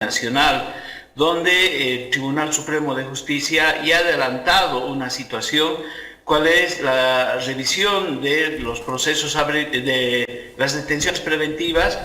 Nacional, donde el Tribunal Supremo de Justicia ya ha adelantado una situación, cuál es la revisión de los procesos de las detenciones preventivas,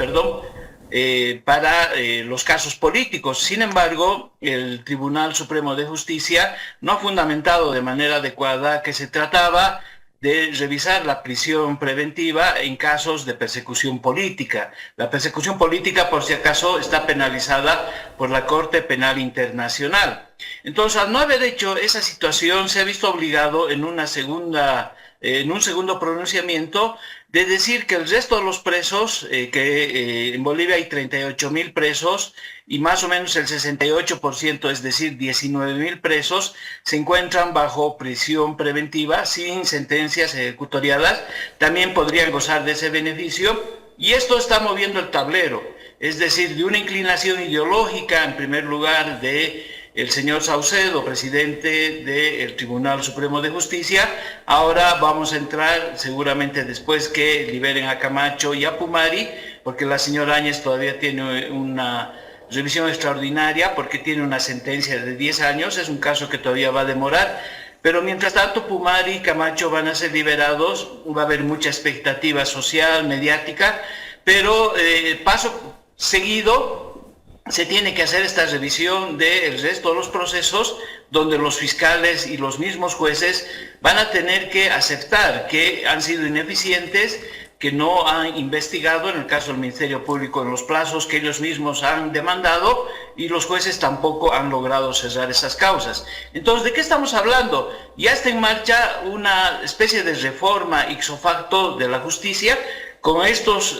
para los casos políticos. Sin embargo, el Tribunal Supremo de Justicia no ha fundamentado de manera adecuada que se trataba de revisar la prisión preventiva en casos de persecución política. La persecución política, por si acaso, está penalizada por la Corte Penal Internacional. Entonces, al no haber hecho esa situación, se ha visto obligado en un segundo pronunciamiento de decir que el resto de los presos, en Bolivia hay 38.000 presos y más o menos el 68%, es decir, 19.000 presos, se encuentran bajo prisión preventiva sin sentencias ejecutoriadas, también podrían gozar de ese beneficio, y esto está moviendo el tablero, es decir, de una inclinación ideológica, en primer lugar, de el señor Saucedo, presidente del Tribunal Supremo de Justicia. Ahora vamos a entrar, seguramente después que liberen a Camacho y a Pumari, porque la señora Áñez todavía tiene una revisión extraordinaria, porque tiene una sentencia de 10 años, es un caso que todavía va a demorar. Pero mientras tanto, Pumari y Camacho van a ser liberados, va a haber mucha expectativa social, mediática, pero paso seguido se tiene que hacer esta revisión del resto de los procesos, donde los fiscales y los mismos jueces van a tener que aceptar que han sido ineficientes, que no han investigado, en el caso del Ministerio Público, en los plazos que ellos mismos han demandado, y los jueces tampoco han logrado cerrar esas causas. Entonces, ¿de qué estamos hablando? Ya está en marcha una especie de reforma ipso facto de la justicia, con estos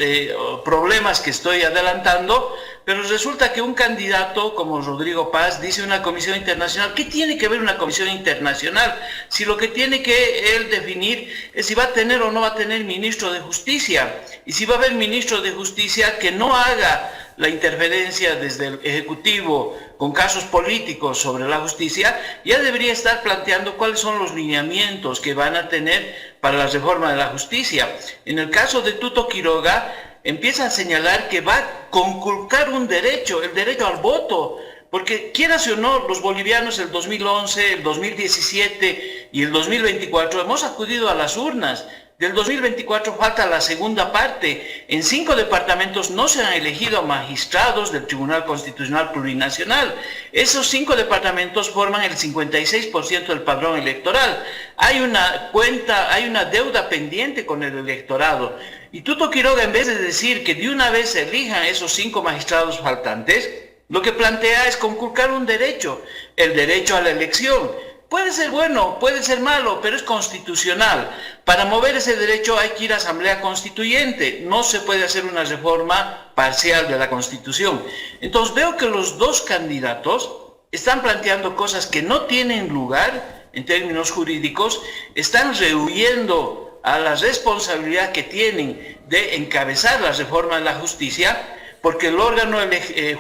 problemas que estoy adelantando, pero resulta que un candidato como Rodrigo Paz dice una comisión internacional. ¿Qué tiene que ver una comisión internacional? Si lo que tiene que él definir es si va a tener o no va a tener ministro de justicia, y si va a haber ministro de justicia que no haga la interferencia desde el Ejecutivo con casos políticos sobre la justicia, ya debería estar planteando cuáles son los lineamientos que van a tener para la reforma de la justicia. En el caso de Tuto Quiroga, empiezan a señalar que va a conculcar un derecho, el derecho al voto, porque quieras o no, los bolivianos el 2011, el 2017 y el 2024 hemos acudido a las urnas. Del 2024 falta la segunda parte. En 5 departamentos no se han elegido a magistrados del Tribunal Constitucional Plurinacional. Esos 5 departamentos forman el 56% del padrón electoral. Hay una deuda pendiente con el electorado. Y Tuto Quiroga, en vez de decir que de una vez se elijan esos 5 magistrados faltantes, lo que plantea es conculcar un derecho, el derecho a la elección. Puede ser bueno, puede ser malo, pero es constitucional. Para mover ese derecho hay que ir a Asamblea Constituyente. No se puede hacer una reforma parcial de la Constitución. Entonces veo que los dos candidatos están planteando cosas que no tienen lugar en términos jurídicos, están rehuyendo a la responsabilidad que tienen de encabezar la reforma de la justicia, porque el órgano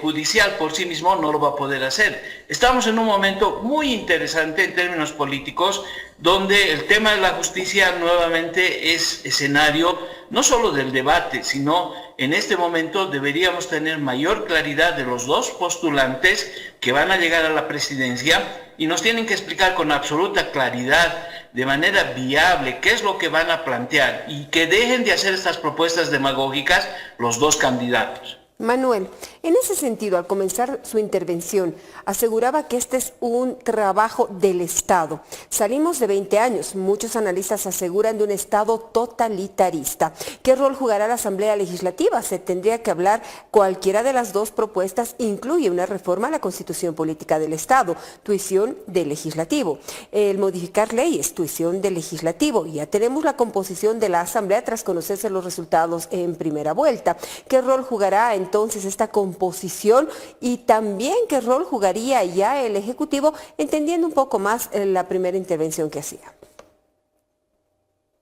judicial por sí mismo no lo va a poder hacer. Estamos en un momento muy interesante en términos políticos, donde el tema de la justicia nuevamente es escenario no solo del debate, sino en este momento deberíamos tener mayor claridad de los dos postulantes que van a llegar a la presidencia, y nos tienen que explicar con absoluta claridad, de manera viable, qué es lo que van a plantear, y que dejen de hacer estas propuestas demagógicas los dos candidatos. Manuel, en ese sentido, al comenzar su intervención, aseguraba que este es un trabajo del Estado. Salimos de 20 años, muchos analistas aseguran de un Estado totalitarista. ¿Qué rol jugará la Asamblea Legislativa? Se tendría que hablar, cualquiera de las dos propuestas incluye una reforma a la Constitución Política del Estado, tuición del Legislativo. El modificar leyes, tuición del Legislativo. Ya tenemos la composición de la Asamblea tras conocerse los resultados en primera vuelta. ¿Qué rol jugará entonces esta composición, y también qué rol jugaría ya el Ejecutivo, entendiendo un poco más la primera intervención que hacía?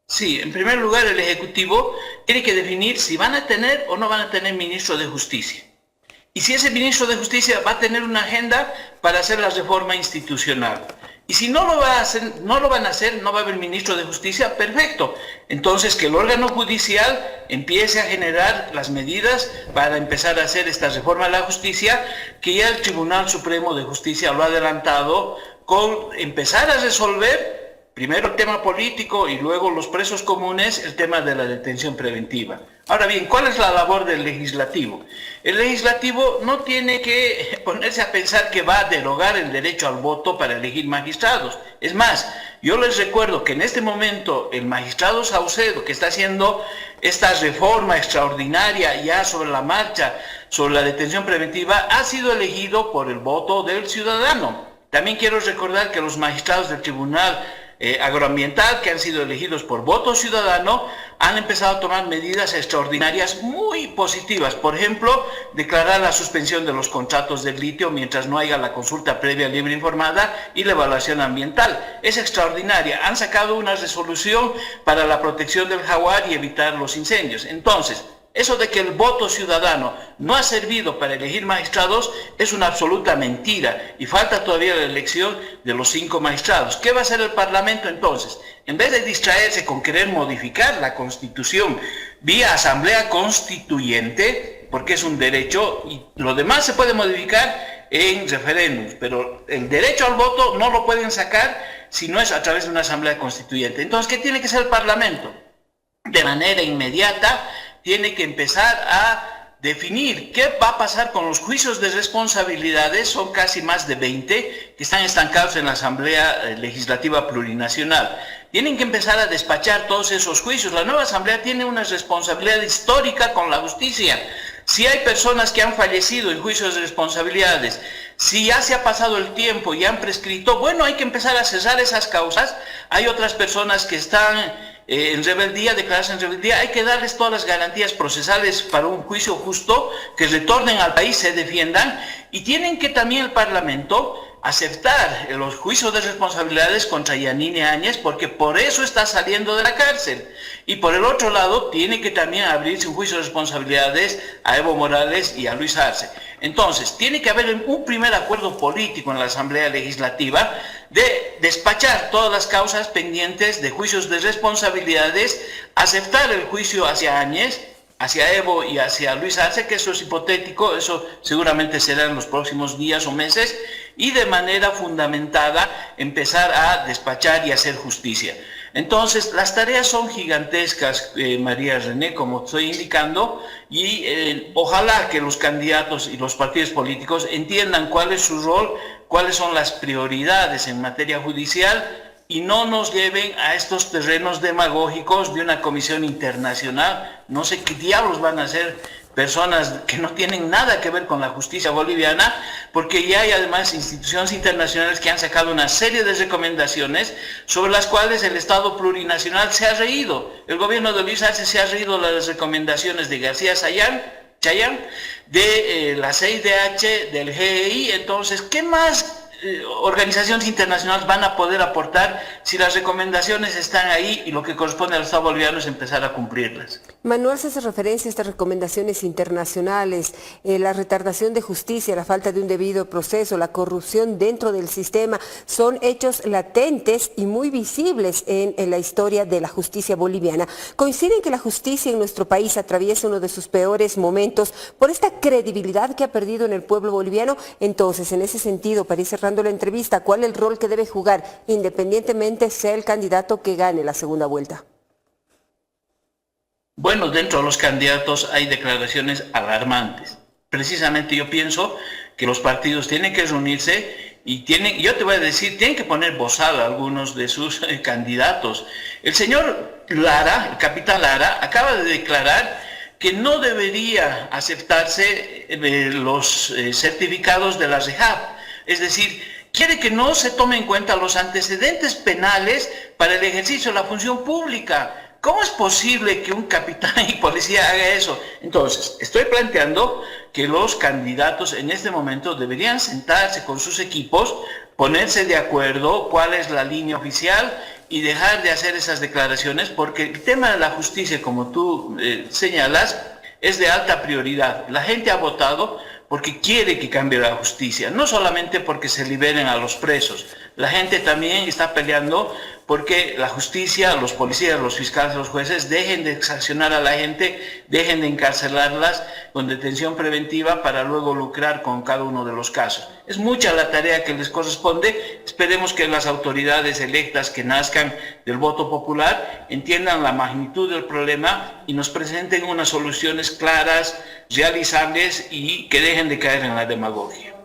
Sí, en primer lugar, el Ejecutivo tiene que definir si van a tener o no van a tener ministro de Justicia. Y si ese ministro de Justicia va a tener una agenda para hacer la reforma institucional. Y si no lo va a hacer, no lo van a hacer, no va a haber ministro de Justicia, perfecto. Entonces que el órgano judicial empiece a generar las medidas para empezar a hacer esta reforma de la justicia, que ya el Tribunal Supremo de Justicia lo ha adelantado, con empezar a resolver primero el tema político y luego los presos comunes, el tema de la detención preventiva. Ahora bien, ¿cuál es la labor del legislativo? El legislativo no tiene que ponerse a pensar que va a derogar el derecho al voto para elegir magistrados. Es más, yo les recuerdo que en este momento el magistrado Saucedo, que está haciendo esta reforma extraordinaria ya sobre la marcha, sobre la detención preventiva, ha sido elegido por el voto del ciudadano. También quiero recordar que los magistrados del Tribunal Agroambiental, que han sido elegidos por voto ciudadano, han empezado a tomar medidas extraordinarias muy positivas. Por ejemplo, declarar la suspensión de los contratos de litio mientras no haya la consulta previa libre informada y la evaluación ambiental. Es extraordinaria. Han sacado una resolución para la protección del jaguar y evitar los incendios. Entonces, eso de que el voto ciudadano no ha servido para elegir magistrados es una absoluta mentira y falta todavía la elección de los 5 magistrados. ¿Qué va a hacer el Parlamento entonces? En vez de distraerse con querer modificar la Constitución vía Asamblea Constituyente, porque es un derecho y lo demás se puede modificar en referéndums, pero el derecho al voto no lo pueden sacar si no es a través de una Asamblea Constituyente. Entonces, ¿qué tiene que hacer el Parlamento? De manera inmediata tiene que empezar a definir qué va a pasar con los juicios de responsabilidades, son casi más de 20, que están estancados en la Asamblea Legislativa Plurinacional. Tienen que empezar a despachar todos esos juicios. La nueva Asamblea tiene una responsabilidad histórica con la justicia. Si hay personas que han fallecido en juicios de responsabilidades, si ya se ha pasado el tiempo y han prescrito, bueno, hay que empezar a cesar esas causas. Hay otras personas que están en rebeldía, declararse en rebeldía, hay que darles todas las garantías procesales para un juicio justo, que retornen al país, se defiendan, y tienen que también el Parlamento aceptar los juicios de responsabilidades contra Yanine Áñez, porque por eso está saliendo de la cárcel. Y por el otro lado, tiene que también abrirse un juicio de responsabilidades a Evo Morales y a Luis Arce. Entonces, tiene que haber un primer acuerdo político en la Asamblea Legislativa de despachar todas las causas pendientes de juicios de responsabilidades, aceptar el juicio hacia Áñez, hacia Evo y hacia Luis Arce, que eso es hipotético, eso seguramente será en los próximos días o meses, y de manera fundamentada empezar a despachar y hacer justicia. Entonces, las tareas son gigantescas, María René, como estoy indicando, y ojalá que los candidatos y los partidos políticos entiendan cuál es su rol, cuáles son las prioridades en materia judicial, y no nos lleven a estos terrenos demagógicos de una comisión internacional. No sé qué diablos van a hacer personas que no tienen nada que ver con la justicia boliviana, porque ya hay además instituciones internacionales que han sacado una serie de recomendaciones sobre las cuales el Estado plurinacional se ha reído. El gobierno de Luis Arce se ha reído de las recomendaciones de García Chayán, de la CIDH, del GEI. Entonces, ¿qué más organizaciones internacionales van a poder aportar si las recomendaciones están ahí y lo que corresponde al Estado boliviano es empezar a cumplirlas? Manuel, se hace referencia a estas recomendaciones internacionales, la retardación de justicia, la falta de un debido proceso, la corrupción dentro del sistema, son hechos latentes y muy visibles en la historia de la justicia boliviana. ¿Coinciden que la justicia en nuestro país atraviesa uno de sus peores momentos por esta credibilidad que ha perdido en el pueblo boliviano? Entonces, en ese sentido, para ir cerrando la entrevista, ¿cuál es el rol que debe jugar, independientemente sea el candidato que gane la segunda vuelta? Bueno, dentro de los candidatos hay declaraciones alarmantes. Precisamente yo pienso que los partidos tienen que reunirse y yo te voy a decir, tienen que poner bozal a algunos de sus candidatos. El señor Lara, el capitán Lara, acaba de declarar que no debería aceptarse los certificados de la REHAB. Es decir, quiere que no se tomen en cuenta los antecedentes penales para el ejercicio de la función pública. ¿Cómo es posible que un capitán y policía haga eso? Entonces, estoy planteando que los candidatos en este momento deberían sentarse con sus equipos, ponerse de acuerdo cuál es la línea oficial y dejar de hacer esas declaraciones, porque el tema de la justicia, como tú señalas, es de alta prioridad. La gente ha votado porque quiere que cambie la justicia, no solamente porque se liberen a los presos. La gente también está peleando porque la justicia, los policías, los fiscales, los jueces dejen de sancionar a la gente, dejen de encarcelarlas con detención preventiva para luego lucrar con cada uno de los casos. Es mucha la tarea que les corresponde. Esperemos que las autoridades electas que nazcan del voto popular entiendan la magnitud del problema y nos presenten unas soluciones claras, realizables y que dejen de caer en la demagogia.